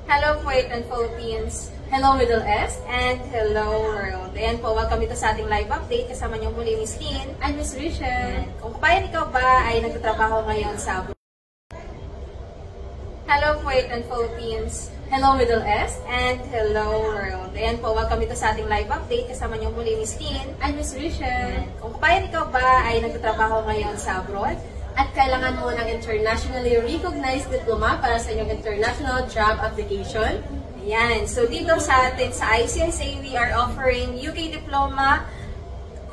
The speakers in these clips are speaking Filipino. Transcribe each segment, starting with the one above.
Hello Kuwait and Philippines. Hello Middle East. And hello world. Ayan po, welcome dito sa ating live update. Kasama niyo muli Miss Lynn. I'm Miss Rachel. Kung kabayan ikaw ba ay nagtatrabaho ngayon sa abroad. Hello Kuwait and Philippines. Hello Middle East. And hello world. Ayan po, welcome dito sa ating live update. Kasama niyo muli Miss Lynn. I'm Miss Rachel. Kung kabayan ikaw ba ay nagtatrabaho ngayon sa abroad. At kailangan mo ng internationally recognized diploma para sa inyong international job application. Ayan. So, dito sa atin, sa ICSA, we are offering UK Diploma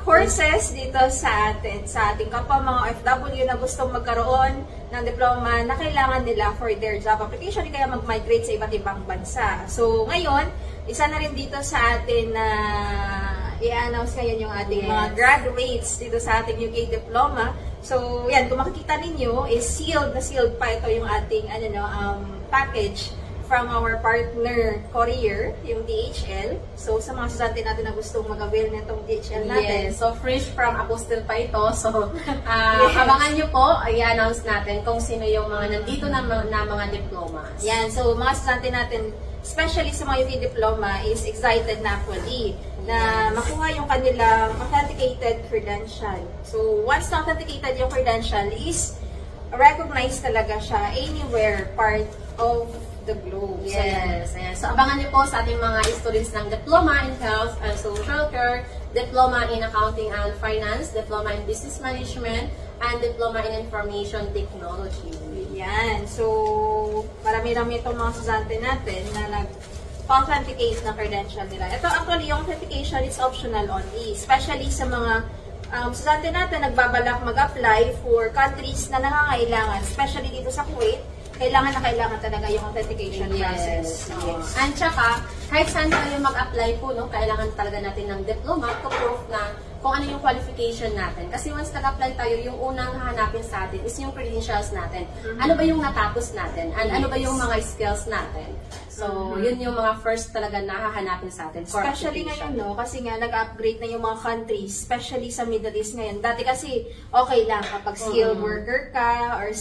courses dito sa atin, sa ating kapwa mga OFW na gustong magkaroon ng diploma na kailangan nila for their job application, kaya mag-migrate sa iba't ibang bansa. So, ngayon, isa na rin dito sa atin na i-announce ngayon yung ating mga graduates dito sa ating UK Diploma. So, yan, kung makikita ninyo, is sealed na sealed pa ito yung ating package from our partner courier, yung DHL. So, sa mga estudyante natin na gustong mag-avail nitong DHL natin. Yes, so fresh from Apostle pa ito. So, abangan nyo po, i-announce natin kung sino yung mga nandito na mga diplomas. Yan, so mga estudyante natin, especially sa mga UK Diploma, is excited na actually na makuha yung kanilang authenticated credential. So, once na-authenticated yung credential is recognized talaga siya anywhere part of the globe. Yes. So, abangan niyo po sa ating mga students ng Diploma in Health and Social Care, Diploma in Accounting and Finance, Diploma in Business Management, and Diploma in Information Technology. Yan. So, marami-rami itong mga estudyante natin na authenticate na credential nila. Ito actually, yung authentication is optional only. Especially sa mga estudyante natin nagbabalak mag-apply for countries na nangangailangan. Especially dito sa Kuwait, kailangan talaga yung authentication process. Yes. And tsaka, kahit saan tayo mag-apply po, no, kailangan talaga natin ng diploma to prove na kung ano yung qualification natin. Kasi once nag-apply tayo, yung unang hahanapin sa atin is yung credentials natin. Ano ba yung natapos natin? And ano ba yung mga skills natin? So, yun yung mga first talaga na hahanapin sa atin. Especially ngayon, no? Kasi nga, nag-upgrade na yung mga countries, especially sa Middle East ngayon. Dati kasi, okay lang kapag skilled worker ka, or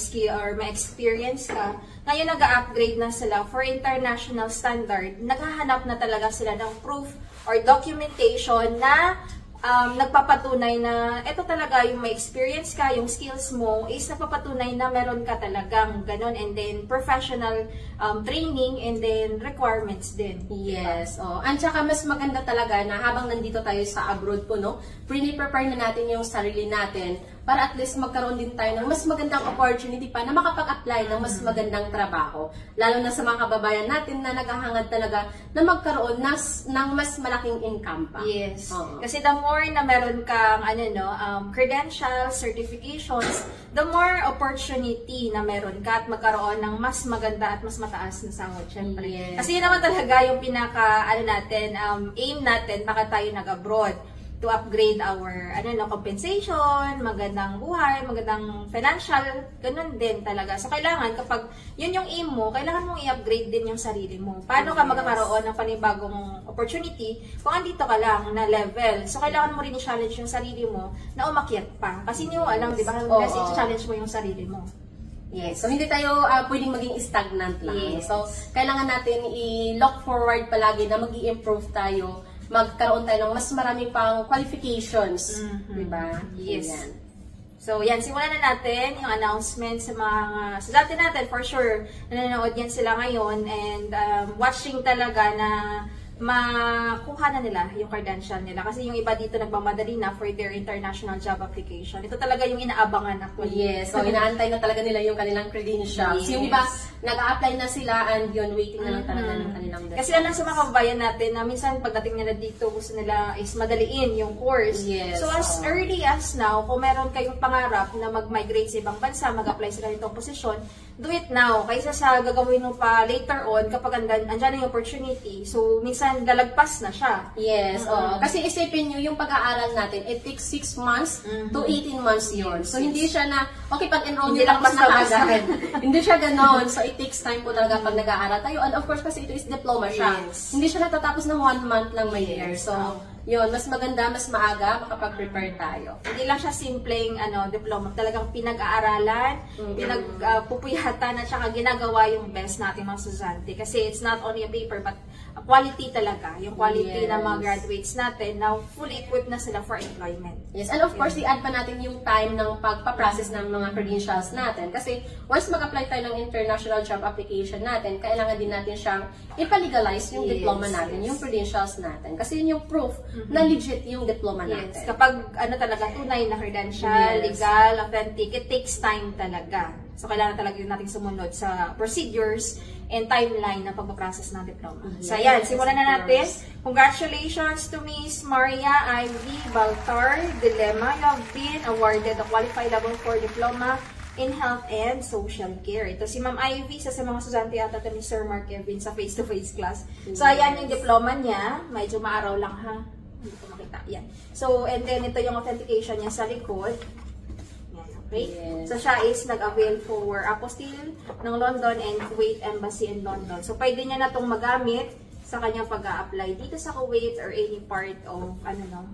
may experience ka. Ngayon, nag-upgrade na sila for international standard. Naghahanap na talaga sila ng proof or documentation na nagpapatunay na ito talaga yung may experience ka, yung skills mo is nagpapatunay na meron ka talagang ganun, and then professional training and then requirements din. Yes. And saka mas maganda talaga na habang nandito tayo sa abroad po, no, pre-prepare na natin yung sarili natin para at least magkaroon din tayo ng mas magandang opportunity pa na makapag-apply ng mas magandang trabaho. Lalo na sa mga kababayan natin na naghahangad talaga na magkaroon ng mas malaking income pa. Yes. Kasi the more na meron kang credentials, certifications, the more opportunity na meron ka at magkaroon ng mas maganda at mas mataas na sahod, syempre. Yes. Kasi yun naman talaga yung pinaka aim natin baka tayo nag-abroad, to upgrade our compensation, magandang buhay, magandang financial, ganun din talaga. So, kailangan kapag yun yung aim mo, kailangan mong i-upgrade din yung sarili mo. Paano ka magkakaroon ng panibagong opportunity kung andito ka lang na level? So, kailangan mo rin i-challenge yung sarili mo na umakyat pa. Kasi hindi mo alam, di ba? Kasi i-challenge mo yung sarili mo. Yes. So, hindi tayo pwedeng maging stagnant lang. Yes. So, kailangan natin i-look forward palagi na mag-i-improve tayo, magkaroon tayo ng mas marami pang qualifications. Diba? Yes. Ayan. So, yan. Simulan na natin yung announcement sa mga estudyante natin. For sure, nanonood yan sila ngayon and watching talaga na makuha na nila yung credential nila. Kasi yung iba dito nagmamadali na for their international job application. Ito talaga yung inaabangan actually. Yes. So, inaantay na talaga nila yung kanilang credentials. Yes. Yung iba, nag-a-apply na sila and yun, waiting na lang talaga ng kanilang results. Kasi lang sa mga kababayan natin na minsan pagdating nila dito, gusto nila is madaliin yung course. Yes. So, as early as now, kung meron kayong pangarap na mag-migrate sa ibang bansa, mag-apply sa ganitong posisyon, do it now. Kaysa sa gagawin mo pa later on kapag andyan yung opportunity. So, minsan lalagpas na siya. Yes. Kasi isipin nyo, yung pag-aaral natin, it takes 6 months to 18 months yun. So, hindi siya na, okay, pag-enroll nyo tapos nakaagad. Hindi siya ganon. So, it takes time po talaga pag nag-aaral tayo. And of course, kasi ito is diploma siya. Yes. Hindi siya natatapos ng 1 month lang may year. So, yun, mas maganda, mas maaga, makapag-prepare tayo. Hindi lang siya simpleng diploma, talagang pinag-aaralan, pinagpupuyatan at saka ginagawa yung best natin mga estudyante. Kasi it's not only a paper but a quality talaga. Yung quality ng mga graduates natin na fully equipped na sila for employment. Yes, and of course, i-add pa natin yung time ng pagpa-process ng mga credentials natin. Kasi once mag-apply tayo ng international job application natin, kailangan din natin siyang ipalegalize yung diploma natin, yung credentials natin. Kasi yun yung proof na legit yung diploma natin. Kapag talaga tunay na credential, legal, authentic, it takes time talaga. So, kailangan talaga natin sumunod sa procedures and timeline ng pagpaprocess ng diploma. So, ayan, simulan na natin. Congratulations to Miss Maria Ivy Baltar Dilema. You have been awarded the Qualified Level 4 Diploma in Health and Social Care. Ito si Ma'am Ivy, sa mga estudyante ata ito ni Sir Mark Kevin sa face-to-face class. So, ayan yung diploma niya. Medyo maaraw lang ha. Hindi ko makita. Yan. So, and then ito yung authentication niya sa likod. Yan, okay? Yes. So, siya is nag-avail for apostille ng London and Kuwait Embassy in London. So, pwede niya na itong magamit sa kanyang pag-a-apply dito sa Kuwait or any part of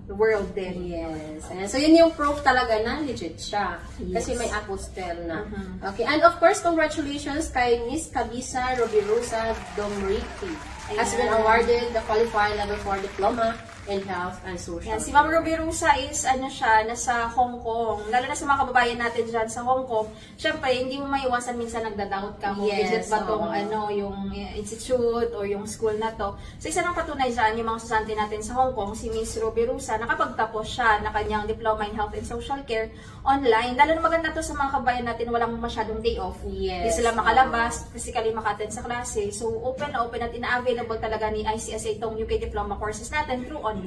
the world din. Yes. And so, yun yung proof talaga na legit siya. Kasi may apostille na. Okay. And of course, congratulations kay Miss Cabisa Robirosa Domriki. Has been awarded the Qualified Level 4 Diploma in Health and Social. Yan, si Ma'am Robirosa is siya, nasa Hong Kong. Lalo na sa mga kababayan natin dyan sa Hong Kong. Siyempre, hindi mo maiwasan minsan nagda-doubt ka kung legit ba tong yung institute or yung school na to. So, isa ng patunay dyan, yung mga estudyante natin sa Hong Kong, si Miss Robirosa, nakapagtapos siya na kanyang Diploma in Health and Social Care online. Lalo na maganda to sa mga kababayan natin, walang masyadong day off. Hindi sila makalabas, physically maka-attend sa klase. So, open na open at ina-available talaga ni ICSA itong UK Diploma courses natin through online.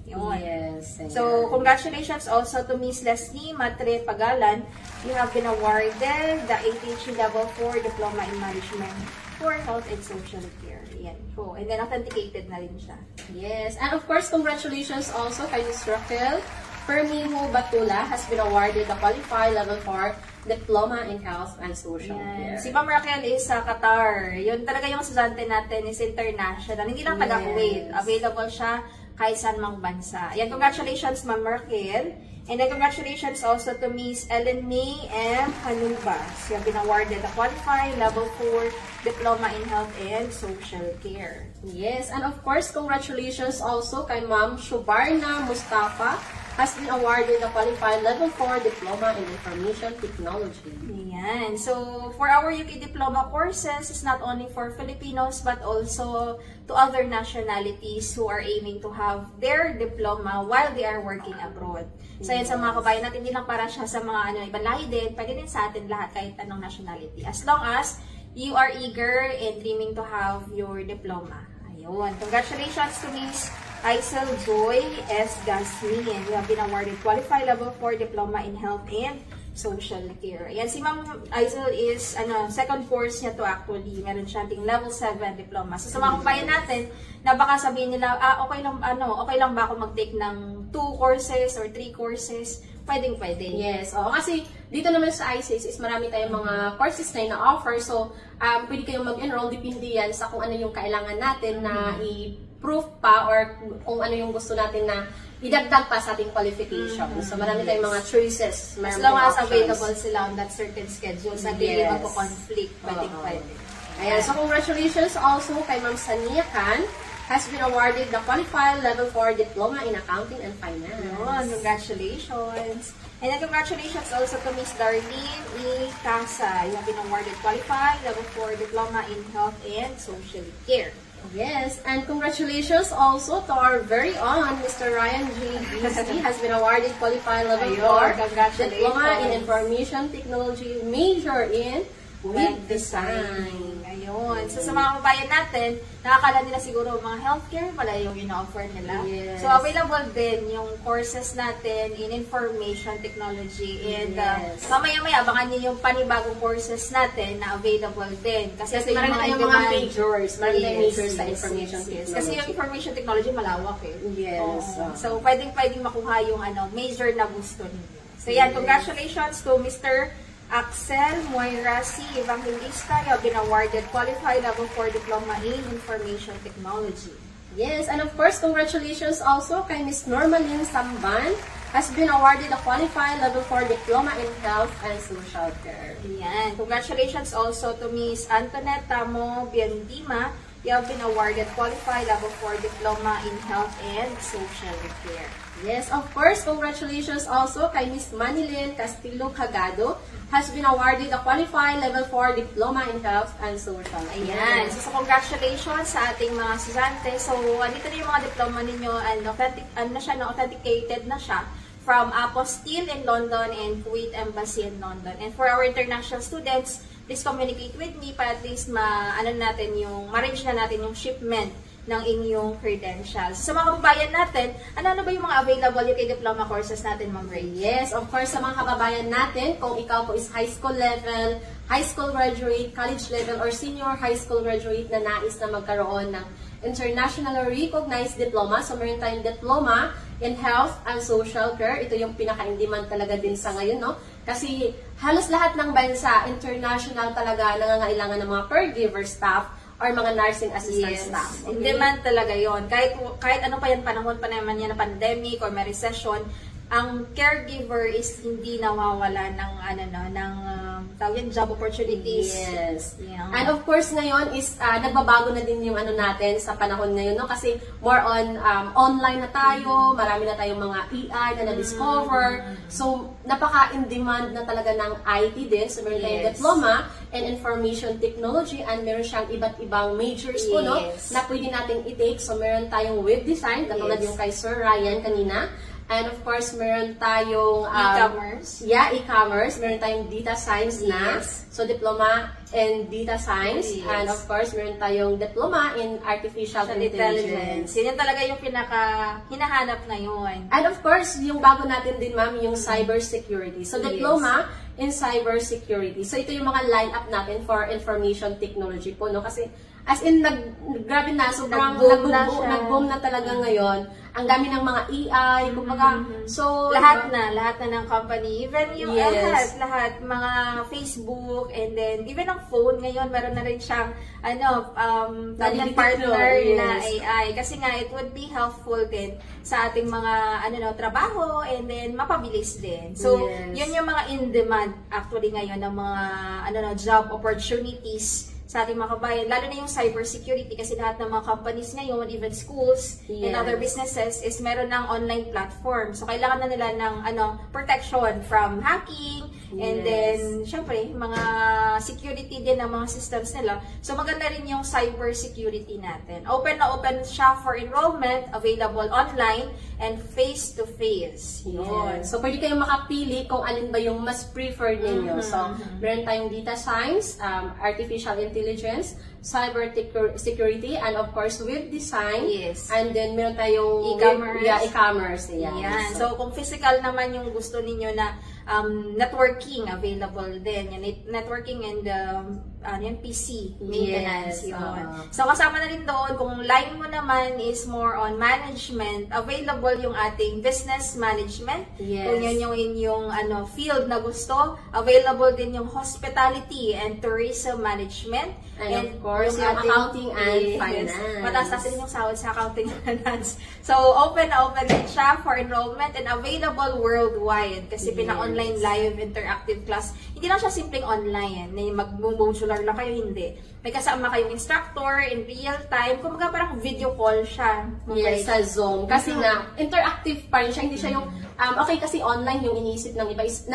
Yun. Yes. So, congratulations also to Miss Leslie Matre Pagalan. You have been awarded the ATH Level 4 Diploma in Management for Health and Social Care. Yan po. And then, authenticated na rin siya. Yes. And of course, congratulations also kay Miss Raquel Permiho Batula has been awarded the Qualified Level 4 Diploma in Health and Social Care. Si Ma'am Raquel is sa Qatar. Yun talaga yung estudyante natin is international. Hindi lang taga-Kuwait. Available siya kahit saan mang bansa. Yan, congratulations Ma'am Raquel. And then congratulations also to Miss Ellen May M. Hanubas. You have been awarded the Qualified Level 4 Diploma in Health and Social Care. Yes, and of course, congratulations also kay Ma'am Shubarna Mustafa has been awarded the Qualified Level 4 Diploma in Information Technology. Yan. So, for our UK Diploma courses, it's not only for Filipinos but also to other nationalities who are aiming to have their diploma while they are working abroad. So, yan sa mga kabayan natin, hindi lang para siya sa mga ibang lahi din, pwede din sa atin lahat kahit anong nationality. As long as you are eager and dreaming to have your diploma. Ayun. Congratulations to Miss Aisel Joy S. Gasmin. You have been awarded Qualified Level 4 Diploma in Health and Social Care. Ayan, si Ma'am Aisel is, second course niya to actually. Meron siya ating Level 7 Diploma. So, sa mga kabayan natin, na baka sabihin nila, okay lang ba ako mag-take ng 2 courses or 3 courses? Pwedeng-pwede. Yes. Kasi dito naman sa ICES is marami tayong mga courses na ina-offer. So, pwede kayong mag-enroll. Depende yan sa kung ano yung kailangan natin na i-proof pa or kung ano yung gusto natin na idagdag pa sa ating qualification. So, marami tayong mga choices. As long as available sila on that certain schedule, sa hindi magpo-conflict, pwedeng-pwede. Ayan. So, congratulations also kay Ma'am Sania Khan has been awarded the Qualified Level 4 Diploma in Accounting and Finance. Congratulations! And then congratulations also to Miss Darlene E. Casa. You have been awarded Qualified Level 4 Diploma in Health and Social Care. Yes, and congratulations also to our very own Mr. Ryan J. Beasley has been awarded Qualified Level 4 Diploma in Information Technology, major in Web Design. Ayun. So, sa mga kabayan natin, nakakala nila siguro mga healthcare pala yung ina-offer nila. Yes. So, available din yung courses natin in information technology. And mamaya-maya, abangan niyo yung panibagong courses natin na available din. Kasi marami tayong mga majors. Marami tayong majors sa information technology. Kasi yung information technology malawak eh. Yes. So, pwedeng makuha yung major na gusto ninyo. So, yan. Congratulations to Mr. Axel Moira C. Evangelista. You have been awarded Qualified Level 4 Diploma in Information Technology. Yes, and of course, congratulations also kay Miss Normalyn Samban, has been awarded a qualified level 4 diploma in health and social care. Ayan. Congratulations also to Miss Antoinette Tamo Biandima. You have been awarded qualified level 4 diploma in health and social care. Yes, of course, congratulations also kay Miss Manilyn Castillo Cagado, has been awarded a qualified level 4 diploma in health and social care. Ayan. So congratulations sa ating mga estudyante. So, andito na yung mga diploma ninyo and authenticated na siya from Apostille in London and Kuwait Embassy in London. And for our international students, please communicate with me para at least ma-arrange na natin yung shipment ng inyong credentials. Sa mga kababayan natin, ano ba yung mga available UK diploma courses natin, Ma'am Ray? Yes, of course, sa mga kababayan natin, kung ikaw po is high school level, high school graduate, college level, or senior high school graduate na nais na magkaroon ng internationally recognized diploma. So, meron tayong diploma in health and social care. Ito yung pinaka-in-demand talaga din sa ngayon, no? Kasi halos lahat ng bansa, international talaga, nangangailangan ng mga caregiver staff or mga nursing assistant staff. Okay? In demand talaga yon. Kahit ano pa yan, panahon pa naman yan na pandemic or may recession, ang caregiver is hindi nawawala ng job opportunities. Yes. Yeah. And of course ngayon is nagbabago na din yung natin sa panahon ngayon, no? Kasi more on online na tayo, marami na tayong mga AI na na-discover. So napaka-in-demand na talaga ng IT din. So meron tayong diploma in information technology and meron siyang iba't ibang majors po, no? Na pwede nating i-take. So meron tayong web design, katulad yung kay Sir Ryan kanina. And of course, meron tayong e-commerce. Yeah, e-commerce. Meron tayong data science na. So, diploma in data science. And of course, meron tayong diploma in artificial intelligence. Yan talaga yung pinaka-hinahanap ngayon. And of course, yung bago natin din, ma'am, yung cybersecurity. So, diploma in cybersecurity. So, ito yung mga line-up natin for information technology po, no? Kasi, as in, grabe na, sobrang nag-boom na talaga ngayon. Ang dami ng mga AI, kumbaga, so, lahat na ng company, even yung lahat, mga Facebook, and then, even ang phone, ngayon, meron na rin siyang, partner na AI. Kasi nga, it would be helpful din sa ating mga, trabaho, and then, mapabilis din. So, yun yung mga in-demand, actually, ngayon, ng mga, job opportunities sa ating mga kabayan, lalo na yung cybersecurity kasi lahat ng mga companies ngayon, even schools and other businesses, is meron ng online platform. So, kailangan na nila ng protection from hacking, and then, syempre, mga security din ng mga systems nila. So, maganda rin yung cybersecurity natin. Open na open siya for enrollment, available online, and face-to-face. So, pwede kayong makapili kung alin ba yung mas preferred ninyo. So, meron tayong data science, artificial intelligence, cyber security, and of course, web design. And then, meron tayong e-commerce. Yan. So, kung physical naman yung gusto ninyo na networking available din. Yan, networking and yung PC maintenance. So, kasama na rin doon, kung line mo naman is more on management, available yung ating business management. Kung yun yung inyong field na gusto, available din yung hospitality and tourism management. And of course, yung accounting and finance. Mataas din yung sahod sa accounting and finance. So, open na open din siya for enrollment and available worldwide. Kasi pinaka-online live interactive class. Hindi lang siya simpleng online. Mag-modular lang kayo, hindi. May kasama kayong instructor in real time. Kumbaga parang video call siya. Sa Zoom. Kasi nga, interactive pa rin siya. Hindi siya yung, okay kasi online yung iniisip ng iba is,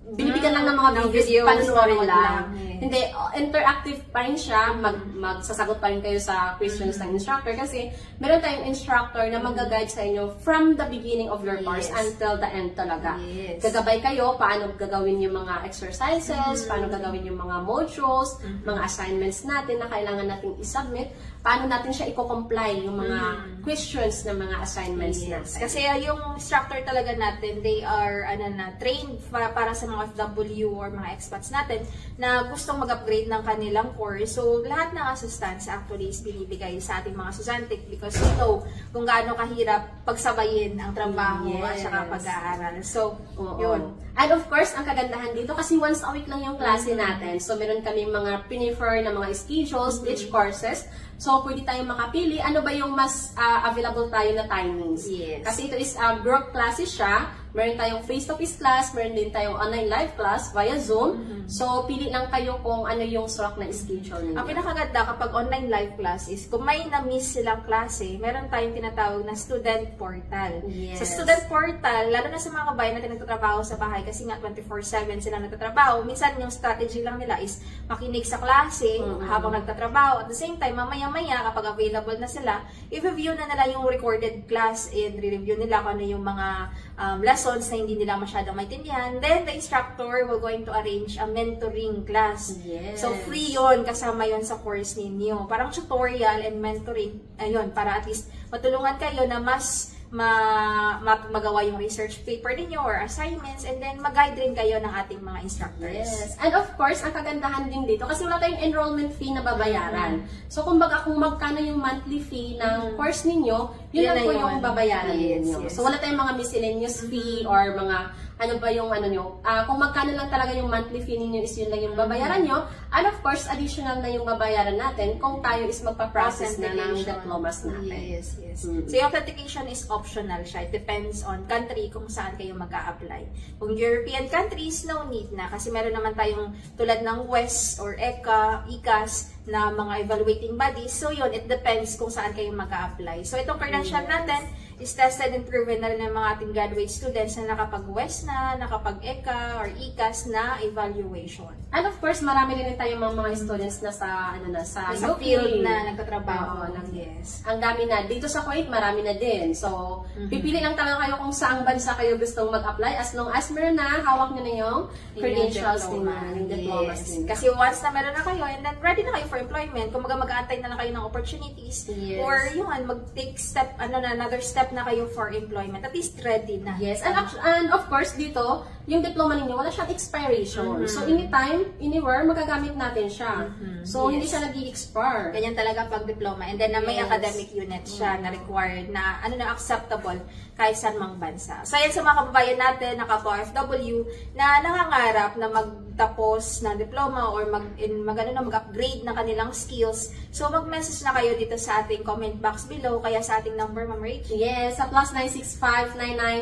binibigyan lang ng mga videos, panunorin lang. Hindi, interactive pa rin siya, magsasagot pa rin kayo sa questions ng instructor kasi meron tayong instructor na mag-guide sa inyo from the beginning of your course until the end talaga. Gagabay kayo, paano gagawin yung mga exercises, paano gagawin yung mga modules, mga assignments natin na kailangan natin i-submit, paano natin siya i-comply yung mga questions ng mga assignments natin. Kasi yung instructor talaga natin, they are trained para sa mga FW or mga expats natin na gusto gustong mag-upgrade ng kanilang course, so lahat ng assistance actually is binibigay sa ating mga estudyante because we know kung gaano kahirap pagsabayin ang trabaho at saka pag-aaral. So, yun. And of course, ang kagandahan dito, kasi once a week lang yung klase natin. So, meron kami mga prefer na mga schedules, each courses. So, pwede tayong makapili. Ano ba yung mas available tayo na timings? Yes. Kasi ito is group classes siya. Meron tayong face-to-face class, meron din tayong online live class via Zoom. So, pili lang kayo kung ano yung swak na schedule niyo. Ang pinakaganda kapag online live class is kung may na-miss silang klase, meron tayong tinatawag na student portal. Yes. Sa student portal, lalo na sa mga kabayan natin nagtatrabaho sa bahay kasi nga 24/7 sila nagtatrabaho, minsan yung strategy lang nila is makinig sa klase habang nagtatrabaho. At the same time, mamaya-maya kapag available na sila, i-review na nila yung recorded class and re-review nila kung ano yung mga lessons na hindi nila masyadong maintindihan. Then, the instructor will going to arrange a mentoring class. Yes. So, free yon, kasama yon sa course ninyo. Parang tutorial and mentoring, ayun, para at least matulungan kayo na mas magawa yung research paper ninyo or assignments, and then mag-guide rin kayo ng ating mga instructors. Yes. And of course, ang kagandahan din dito, kasi wala tayong enrollment fee na babayaran. So, kumbaga, kung magkano yung monthly fee ng course ninyo, yun lang po yung babayaran ninyo. So, wala tayong mga miscellaneous fee or mga ano ba yung ano nyo. Kung magkano lang talaga yung monthly fee ninyo is yun lang yung babayaran nyo. And of course, additional na yung babayaran natin kung tayo is magpa-process na ng diplomas natin. Yes, yes. So, yung authentication is optional siya. It depends on country kung saan kayo mag-a-apply. Kung European countries, no need na. Kasi meron naman tayong tulad ng WES or ECA, ICAS, na mga evaluating bodies. So, yun, it depends kung saan kayo mag-a-apply. So, itong credential natin is tested and proven na rin ng mga ating graduate students na nakapag-WES na, nakapag-ECA or ICAS na evaluation. And of course, marami rin tayong mga students na sa sa UK, field na nagtatrabaho. Yes. Ang dami na. Dito sa Kuwait, marami na din. So, pipili lang talaga kayo kung saang bansa kayo gustong mag-apply as long as meron na, hawak nyo na yung credentials nila, yung diplomas nila. Kasi once na meron na kayo, and then ready na kayo for employment, kung mag-aantay na lang kayo ng opportunities, or yung mag-take step, another step na kayo for employment, at least ready na. Yes, and of course, dito, yung diploma ninyo, wala siyang expiration. So, anytime, anywhere, magagamit natin siya. So, hindi siya nag-i-expire. Ganyan talaga pag diploma. And then, na may academic unit siya na required na, acceptable kahit saan mang bansa. So, yan sa mga kababayan natin, naka-OFW, na nangangarap na magtapos ng diploma or mag-upgrade na kanilang skills. So, mag-message na kayo dito sa ating comment box below, kaya sa ating number, Ma'am Rachel. Yes, sa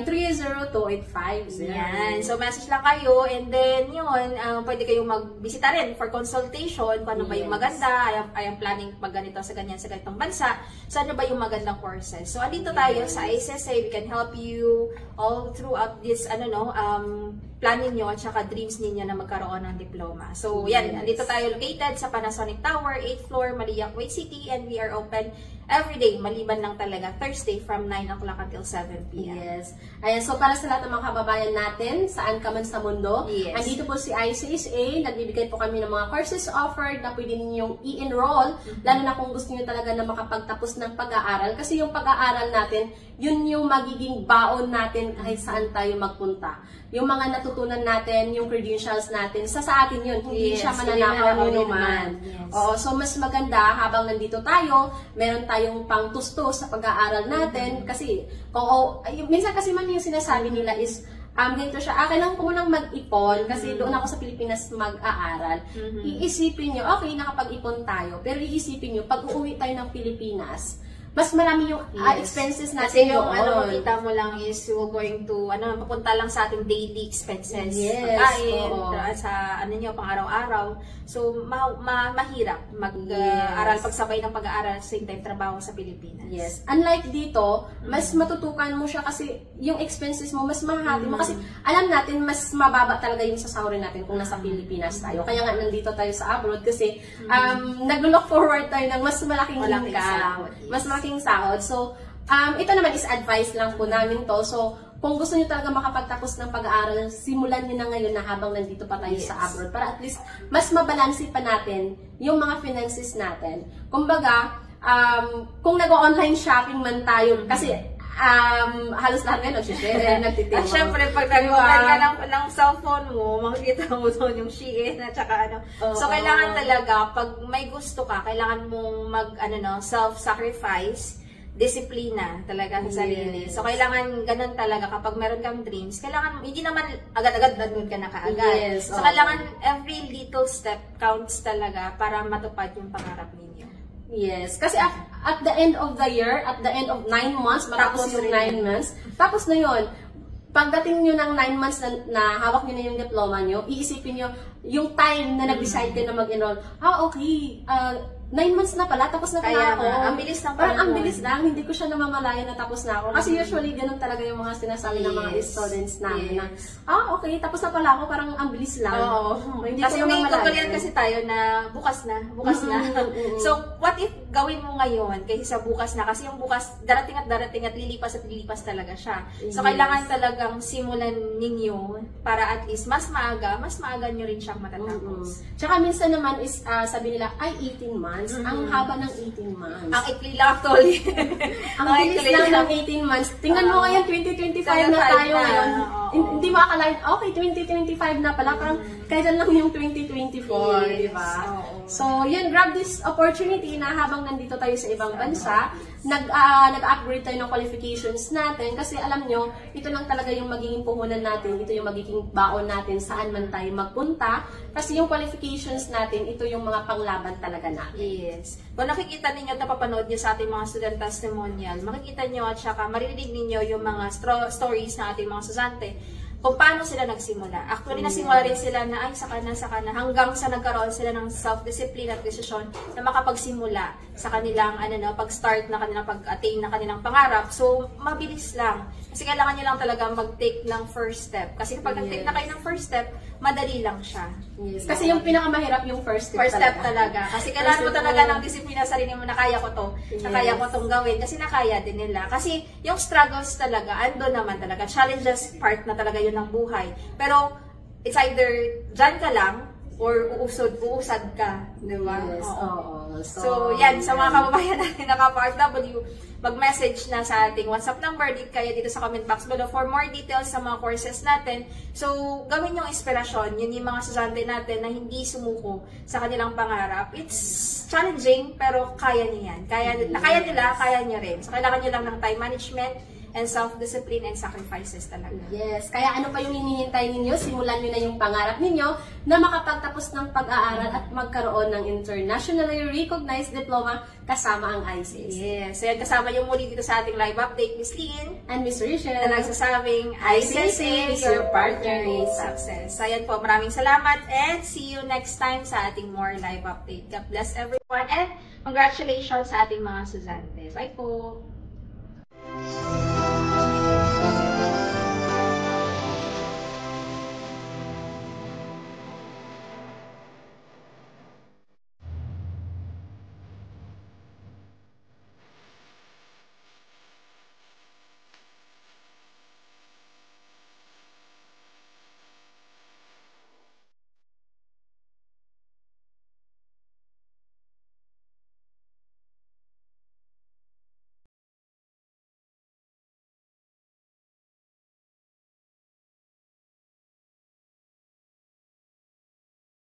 +965-9930-2850. Yan. So, message lang kayo, and then, yun, pwede kayong magbisita rin for consultation, kung ano ba yung maganda, I am planning magganito sa ganitong bansa, so ano ba yung magandang courses. So, andito tayo sa ICSA, we can help you all throughout this, plan ninyo at saka dreams ninyo na magkaroon ng diploma. So, yan, andito tayo located sa Panasonic Tower, 8th floor, Maliac, Kuwait City, and we are open every day, maliban lang talaga Thursday from 9 o'clock until 7 p.m. Yes. Ayan, so para sa lahat ng mga kababayan natin, saan ka man sa mundo, andito po si ICSA, nagbibigay po kami ng mga courses offered na pwede ninyong i-enroll, lalo na kung gusto niyo talaga na makapagtapos ng pag-aaral. Kasi yung pag-aaral natin, yun yung magiging baon natin kahit saan tayo magpunta. Yung mga natutunan natin, yung credentials natin, sa atin yun, hindi siya mananakaw ni naman. Oo, so mas maganda habang nandito tayo, meron tayong pang-tusto sa pag-aaral natin, kasi minsan kasi man yung sinasabi nila is, ganito siya, kailangan ko munang mag-ipon, kasi doon ako sa Pilipinas mag-aaral. Iisipin nyo, okay, nakapag-ipon tayo, pero iisipin nyo, pag uuwi tayo ng Pilipinas, mas marami yung expenses natin. Kasi yung makita mo lang is you're going to, papunta lang sa ating daily expenses. Pagkain, sa pang araw-araw. So, mahirap mag-aral, pagsabay ng pag-aaral sa same time trabaho sa Pilipinas. Yes. Unlike dito, mas matutukan mo siya kasi yung expenses mo, mas mahati mo. Kasi alam natin, mas mababa talaga yung sasahurin natin kung nasa Pilipinas tayo. Kaya nga nandito tayo sa abroad kasi nag-look forward tayo ng mas malaking income. Mas malaking sahod. So, ito naman is advice lang po namin to. So, kung gusto niyo talaga makapagtapos ng pag-aaral, simulan niyo na ngayon na habang nandito pa tayo sa abroad para at least mas mabalansi pa natin yung mga finances natin. Kumbaga, kung nag-online shopping man tayo, kasi halos lahat ngayon nag-share, nagtitiwala. At syempre, pag nag-open ka ng cellphone mo, makikita mo doon yung Shein at saka ano. So, kailangan talaga, pag may gusto ka, kailangan mong self-sacrifice, disiplina talaga sa sarili. So, kailangan ganun talaga kapag meron kang dreams. Kailangan, hindi naman agad-agad doon ka na kaagad. Yes, so, kailangan every little step counts talaga para matupad yung pangarap ninyo. Yes. Kasi at the end of the year, at the end of 9 months, matapos yung 9 months, tapos na yun. Pagdating nyo ng 9 months na hawak nyo na yung diploma nyo, iisipin nyo yung time na nag-decide kayo na mag-enroll. Okay, 9 months na pala, tapos na pala ako. Ang bilis lang parang ang bilis lang, hindi ko siya namamalayan na tapos na ako. Kasi usually, ganun talaga yung mga sinasabi ng mga students namin na, okay, tapos na pala ako, parang ang bilis lang. Hindi kasi may kukulian kasi tayo na bukas na. So, what if gawin mo ngayon kaysa sa bukas na? Kasi yung bukas, darating at lilipas talaga siya. So, kailangan talagang simulan ninyo para at least mas maaga nyo rin siyang matatapos. Tsaka minsan naman is, sabi nila, ay 18 months. Ang haba ng 18 months. Ang ikli lang actually. Ang bilis lang ng 18 months. Tingnan mo ngayon, 2025 na tayo ngayon. Hindi mo akalain, okay, 2025 na pala. Parang kailan lang yung 2024, di ba? So, yun, grab this opportunity na habang nandito tayo sa ibang bansa, nag-upgrade tayo ng qualifications natin kasi alam nyo, ito lang talaga yung magiging puhunan natin, ito yung magiging baon natin saan man tayo magpunta kasi yung qualifications natin, ito yung mga panglaban talaga natin. Yes. Kung nakikita ninyo at napapanood nyo sa ating mga student testimonial, makikita nyo at saka maririnig ninyo yung mga stories ng ating mga estudyante kung paano sila nagsimula. Actually, nasimula rin sila na, ay, saka na, hanggang sa nagkaroon sila ng self-discipline at desisyon na makapagsimula sa kanilang, pag-start na kanilang pag-attain na kanilang pangarap. So, mabilis lang. Kasi kailangan nyo lang talaga mag-take ng first step. Kasi kapag nag-take na kayo ng first step, madali lang siya. Yes. Kasi yung pinakamahirap yung first step talaga. Kasi kailangan mo talaga ng disiplina sa sarili mo na kaya ko to, na kaya ko tong gawin. Kasi nakaya din nila. Kasi yung struggles talaga, ando naman talaga. Challenges part na talaga yun ng buhay. Pero, it's either dyan ka lang, or uusad ka. Di ba? Yes, oo. So, yan. Sa mga kababayan natin na ka-PRW, mag-message na sa ating WhatsApp number kaya dito sa comment box below for more details sa mga courses natin. So, gawin yung inspirasyon. Yun yung mga estudyante natin na hindi sumuko sa kanilang pangarap. It's challenging, pero kaya niya yan. Kaya nila, kaya niya rin. So, kailangan nyo lang ng time management and self-discipline and sacrifices talaga. Yes. Kaya ano pa yung hinihintay ninyo? Simulan nyo na yung pangarap ninyo na makapagtapos ng pag-aaral at magkaroon ng internationally recognized diploma kasama ang ICS. Yes. So yan, kasama yung muli dito sa ating live update, Miss Lynn. And Miss Rachel. Na nagsasabing, ICSA is your partner in success. So yan po, maraming salamat and see you next time sa ating more live update. God bless everyone and congratulations sa ating mga estudyante. Bye po!